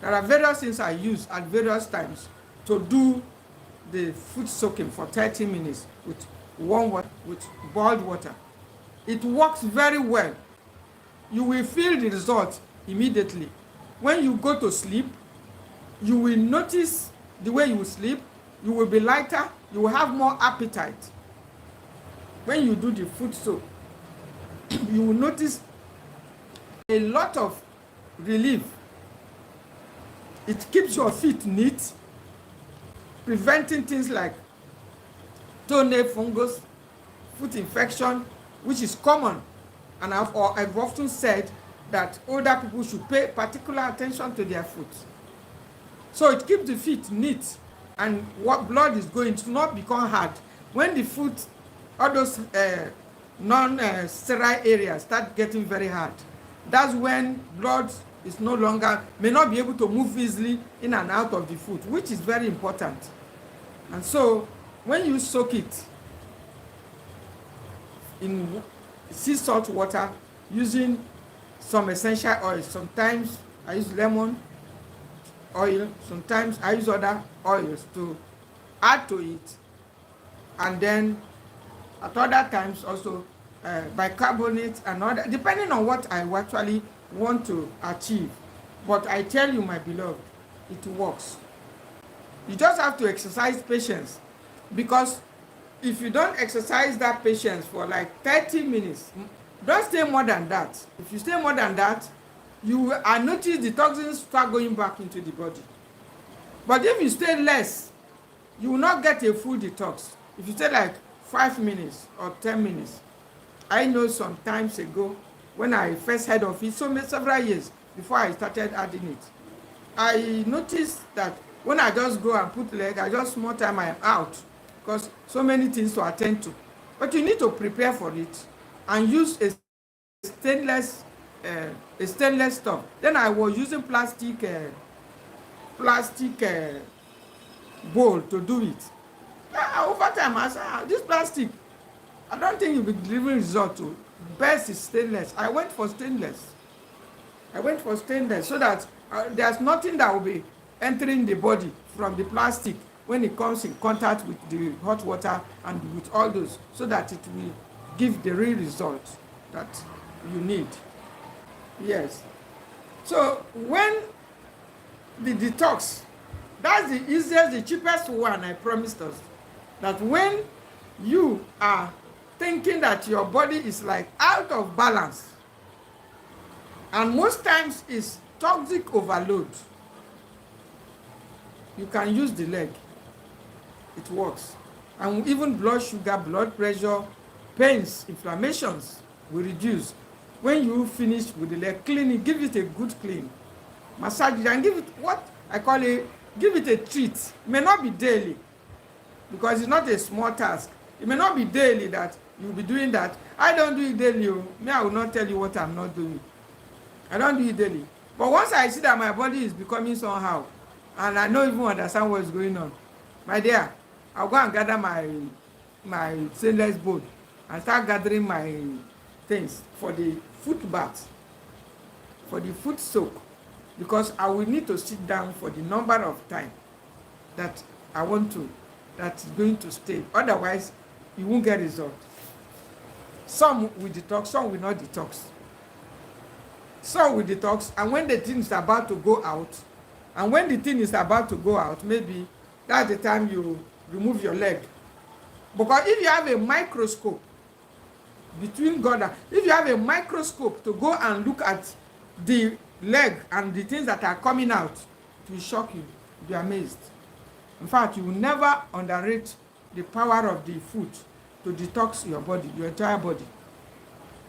there are various things I use at various times to do the foot soaking for 30 minutes with warm water, with boiled water. It works very well. You will feel the result immediately. When you go to sleep, you will notice the way you sleep. You will be lighter. You will have more appetite. When you do the foot soak, you will notice a lot of relief. It keeps your feet neat, preventing things like toenail fungus, foot infection, which is common. And I've often said that older people should pay particular attention to their foot. So it keeps the feet neat, and what blood is going to not become hard. When the foot, all those non-sterile areas start getting very hard, that's when blood is no longer, may not be able to move easily in and out of the foot, which is very important. And so when you soak it in sea salt water using some essential oils, sometimes I use lemon oil, sometimes I use other oils to add to it, and then at other times also bicarbonate and other, depending on what I actually want to achieve. But I tell you, my beloved, it works. You just have to exercise patience, because if you don't exercise that patience for like 30 minutes, don't stay more than that. If you stay more than that, you will notice the toxins start going back into the body. But if you stay less, you will not get a full detox. If you stay like 5 minutes or 10 minutes, I know some times ago when I first heard of it, several years before I started adding it, I noticed that when I just go and put leg, I just small time I am out, because so many things to attend to. But you need to prepare for it and use a stainless stuff. Then I was using plastic bowl to do it. Over time I said, this plastic, I don't think you'll be delivering result to. Best is stainless. I went for stainless so that there's nothing that will be entering the body from the plastic when it comes in contact with the hot water and with all those, so that it will give the real result that you need. Yes. So when the detox, that's the easiest, the cheapest one, I promised us, that when you are thinking that your body is like out of balance, and most times it's toxic overload, you can use the leg. It works. And even blood sugar, blood pressure, pains, inflammations will reduce. When you finish with the leg, clean it, give it a good clean. Massage it and give it what I call it, give it a treat. It may not be daily, because it's not a small task. It may not be daily that you'll be doing that. I don't do it daily. Me, I will not tell you what I'm not doing. I don't do it daily. But once I see that my body is becoming somehow, and I don't even understand what's going on, my dear, I'll go and gather my stainless bowl and start gathering my things for the foot bath, for the foot soak, because I will need to sit down for the number of time that I want to, that's going to stay. Otherwise, you won't get result. Some will detox, some will not detox. Some will detox, and when the thing is about to go out, and when the thing is about to go out, maybe that's the time you remove your leg. Because if you have a microscope between God and, if you have a microscope to go and look at the leg and the things that are coming out, it will shock you. You'll be amazed. In fact, you will never underrate the power of the food to detox your body, your entire body.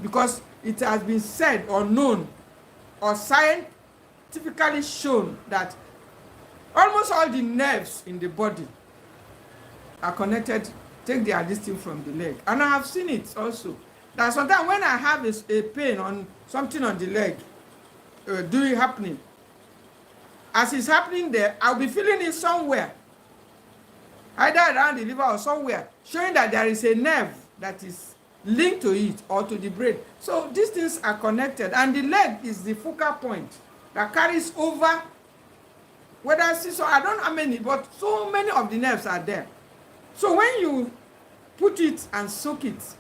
Because it has been said or known or scientifically shown that almost all the nerves in the body are connected, take their distance from the leg. And I have seen it also. That sometimes when I have a pain on something on the leg, happening, as it's happening there, I'll be feeling it somewhere, either around the liver or somewhere, showing that there is a nerve that is linked to it or to the brain. So these things are connected, and the leg is the focal point that carries over, whether so I don't know how many, but so many of the nerves are there. So when you put it and soak it.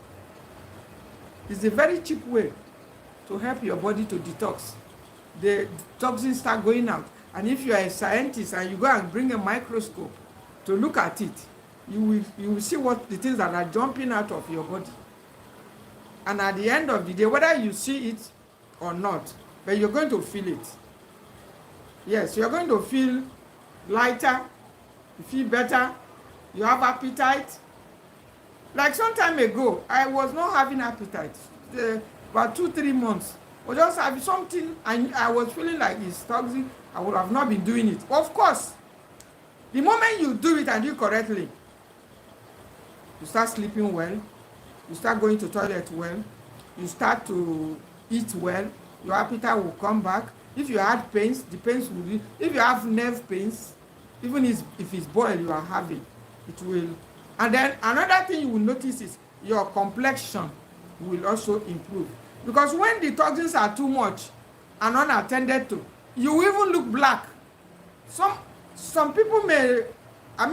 It's a very cheap way to help your body to detox. The toxins start going out. And if you are a scientist and you go and bring a microscope to look at it, you will see what the things that are jumping out of your body. And at the end of the day, whether you see it or not, but you're going to feel it. Yes, you're going to feel lighter, you feel better, you have appetite. Like some time ago, I was not having appetite. About 2-3 months. I was just having something and I was feeling like it's toxic. I would have not been doing it. Of course, the moment you do it and do it correctly, you start sleeping well, you start going to toilet well, you start to eat well, your appetite will come back. If you had pains, the pains will be. If you have nerve pains, even if it's boil you are having, it will. And then another thing you will notice is your complexion will also improve. Because when the toxins are too much and unattended to, you will even look black. Some people may, I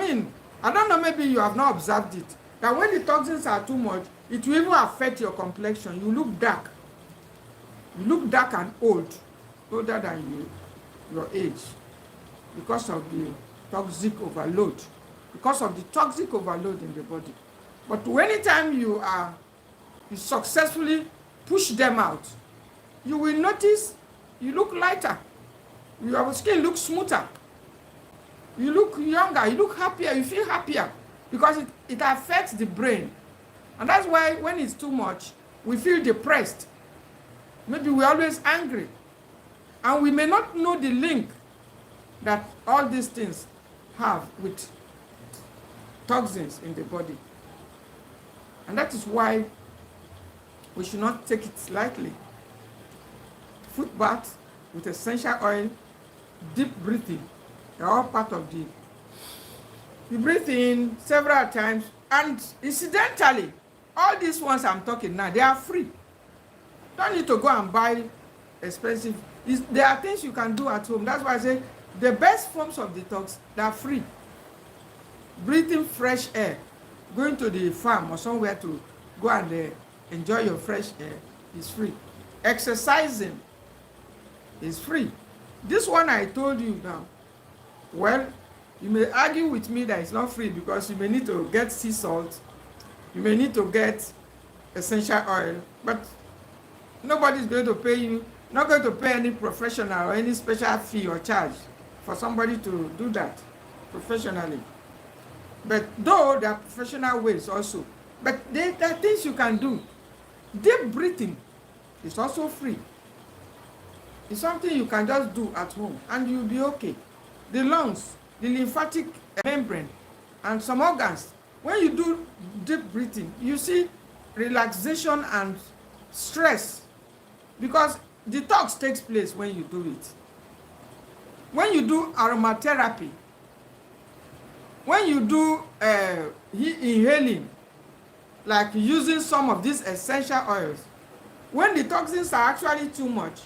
don't know, maybe you have not observed it, that when the toxins are too much, it will even affect your complexion. You look dark. You look dark and old, older than your age, because of the toxic overload. Because of the toxic overload in the body. But anytime you successfully push them out, you will notice you look lighter. Your skin looks smoother. You look younger, you look happier, you feel happier. Because it affects the brain. And that's why when it's too much, we feel depressed. Maybe we're always angry. And we may not know the link that all these things have with toxins in the body. And that is why we should not take it lightly. Foot bath with essential oil, deep breathing, they're all part of the. You breathe in several times, and incidentally, all these ones I'm talking now, they are free. Don't need to go and buy expensive. There are things you can do at home. That's why I say the best forms of detox, they are free. Breathing fresh air, going to the farm or somewhere to go and enjoy your fresh air is free. Exercising is free. This one I told you now, well, you may argue with me that it's not free because you may need to get sea salt, you may need to get essential oil, but nobody's going to pay you, not going to pay any professional or any special fee or charge for somebody to do that professionally. But though there are professional ways also, but there are things you can do. Deep breathing is also free. It's something you can just do at home and you'll be okay. The lungs, the lymphatic membrane, and some organs, when you do deep breathing, you see relaxation and stress, because detox takes place when you do it. When you do aromatherapy, when you do inhaling, like using some of these essential oils, when the toxins are actually too much,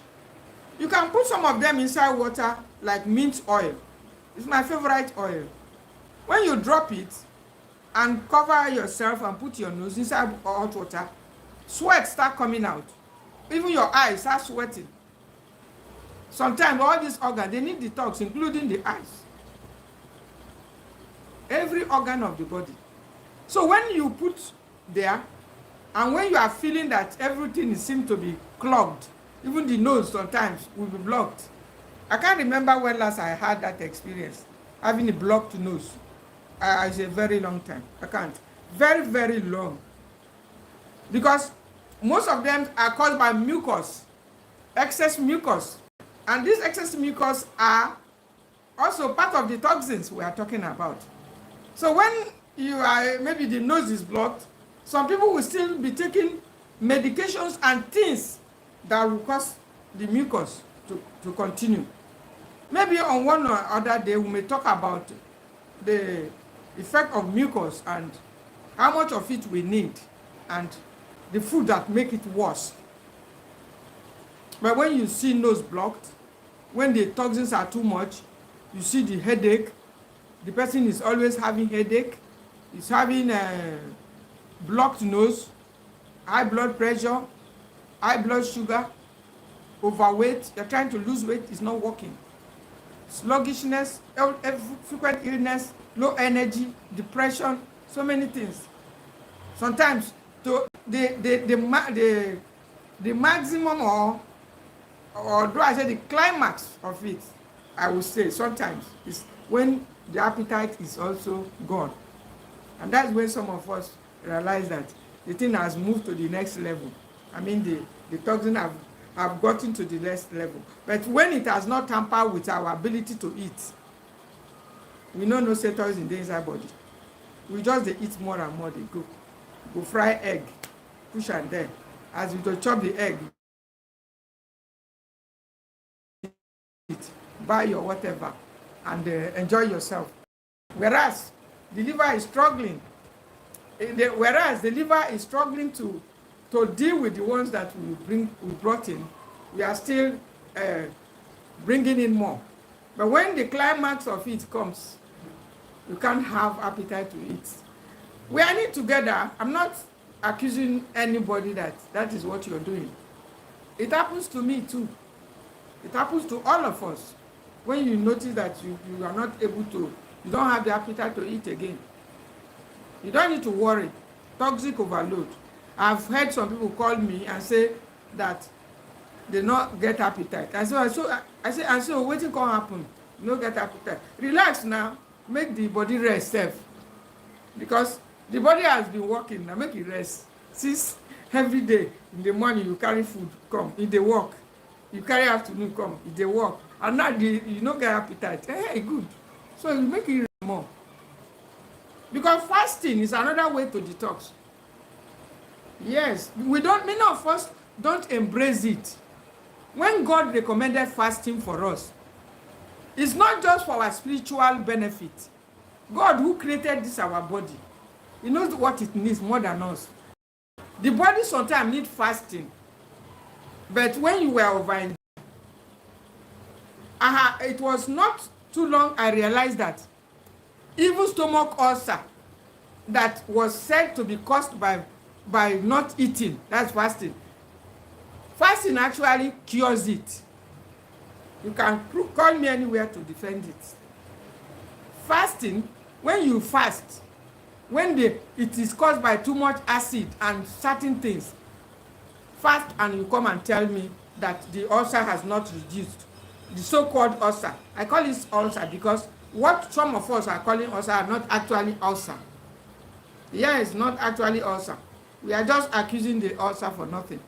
you can put some of them inside water, like mint oil. It's my favorite oil. When you drop it and cover yourself and put your nose inside hot water, sweat start coming out. Even your eyes start sweating. Sometimes all these organs, they need detox, including the eyes. Every organ of the body. So when you put there, and when you are feeling that everything seems to be clogged, even the nose sometimes will be blocked. I can't remember when last I had that experience, having a blocked nose. It's a very long time. I can't. Very, very long. Because most of them are caused by mucus, excess mucus. And these excess mucus are also part of the toxins we are talking about. So when you are, maybe the nose is blocked, some people will still be taking medications and things that will cause the mucus to continue. Maybe on one or other day we may talk about the effect of mucus and how much of it we need and the food that make it worse. But when you see nose blocked, when the toxins are too much, you see the headache. The person is always having headache. He's having blocked nose, high blood pressure, high blood sugar, overweight, you're trying to lose weight, it's not working. Sluggishness, frequent illness, low energy, depression, so many things. Sometimes the maximum or do I say the climax of it, I would say sometimes is when the appetite is also gone. And that's when some of us realize that the thing has moved to the next level. I mean, the toxin have gotten to the next level. But when it has not tampered with our ability to eat, we know no status in the inside body. We just they eat more and more, they go fry egg, push and there. As you to chop the egg, eat, buy your whatever, and enjoy yourself. Whereas the liver is struggling. Whereas the liver is struggling to deal with the ones that we brought in, we are still bringing in more. But when the climax of it comes, you can't have appetite to eat. We are in it together. I'm not accusing anybody that is what you're doing. It happens to me too. It happens to all of us. When you notice that you are not able to, you don't have the appetite to eat again. You don't need to worry. Toxic overload. I've heard some people call me and say that they not get appetite. I say, waiting can happen. No get appetite. Relax now. Make the body rest safe. Because the body has been working. Now make it rest. Since every day in the morning you carry food, come. In the work. You carry afternoon, come. In the work. And now you don't get appetite. Hey, good. So you make it more. Because fasting is another way to detox. Yes, many of us don't embrace it. When God recommended fasting for us, it's not just for our spiritual benefit. God who created this our body, he knows what it needs more than us. The body sometimes needs fasting. But when you were over, it was not too long I realized that even stomach ulcer that was said to be caused by not eating, that's fasting. Fasting actually cures it. You can call me anywhere to defend it. Fasting, when you fast, when it is caused by too much acid and certain things, fast and you come and tell me that the ulcer has not reduced. The so-called ulcer. I call it ulcer because what some of us are calling ulcer are not actually ulcer. Yeah, it's not actually ulcer. We are just accusing the ulcer for nothing.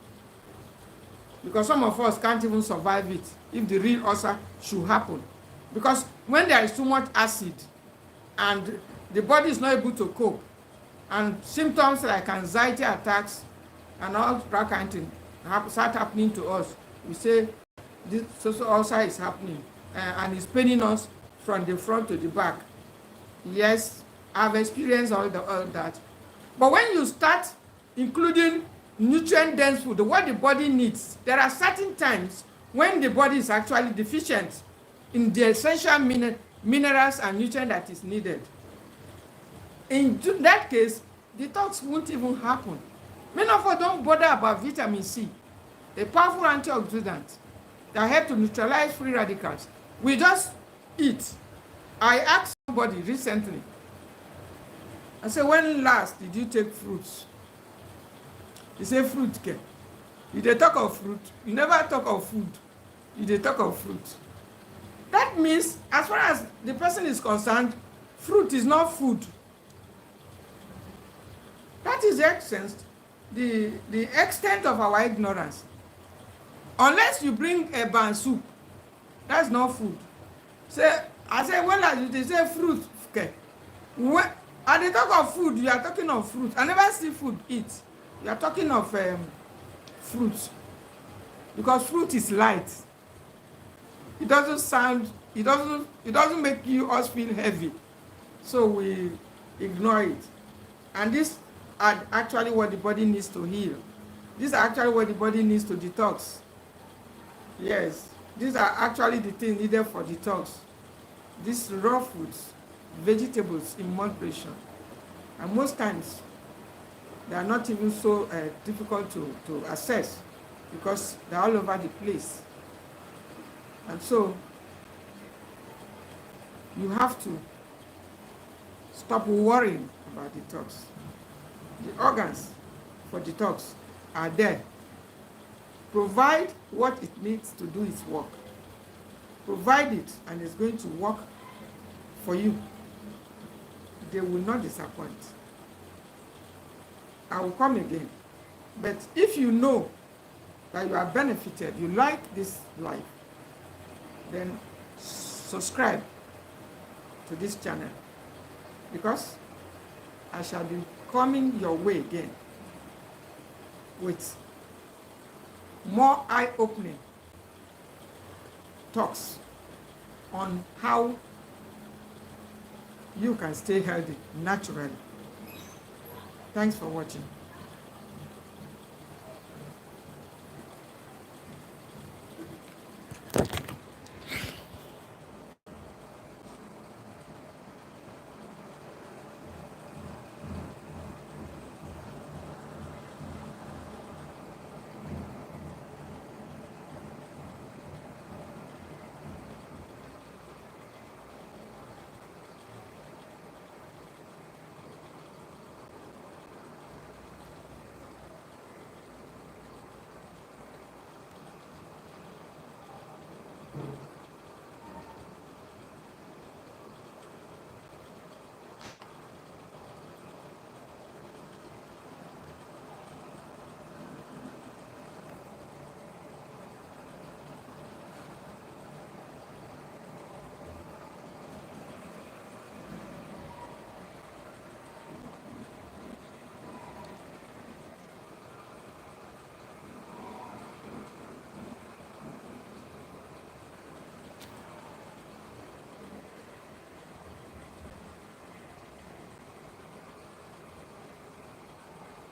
Because some of us can't even survive it if the real ulcer should happen. Because when there is too much acid and the body is not able to cope, and symptoms like anxiety attacks and all that kind of thing start happening to us, we say this social ulcer is happening and it's paining us from the front to the back. Yes, I've experienced all that. But when you start including nutrient-dense food, what the body needs, there are certain times when the body is actually deficient in the essential minerals and nutrients that is needed. In that case, detox won't even happen. Many of us don't bother about vitamin C, a powerful antioxidant that helps to neutralize free radicals. We just eat. I asked somebody recently, I said, when last did you take fruits? He said, fruit care. You dey talk of fruit. You never talk of food. You dey talk of fruit. That means, as far as the person is concerned, fruit is not food. That is the extent of our ignorance. Unless you bring a ban soup, that's not food. I say, when last you say fruit care. And they talk of food, you are talking of fruit. I never see food eat. You are talking of fruit. Because fruit is light. It doesn't make us feel heavy. So we ignore it. And these are actually what the body needs to heal. These are actually what the body needs to detox. Yes, these are actually the things needed for detox. These raw foods, vegetables in moderation. And most times, They are not even so difficult to access because they're all over the place. And so you have to stop worrying about detox. The organs for detox are there. Provide what it needs to do its work. Provide it, and it's going to work for you. They will not disappoint. I will come again. But if you know that you are benefited, you like this life, then subscribe to this channel, because I shall be coming your way again with more eye-opening talks on how you can stay healthy naturally. Thanks for watching.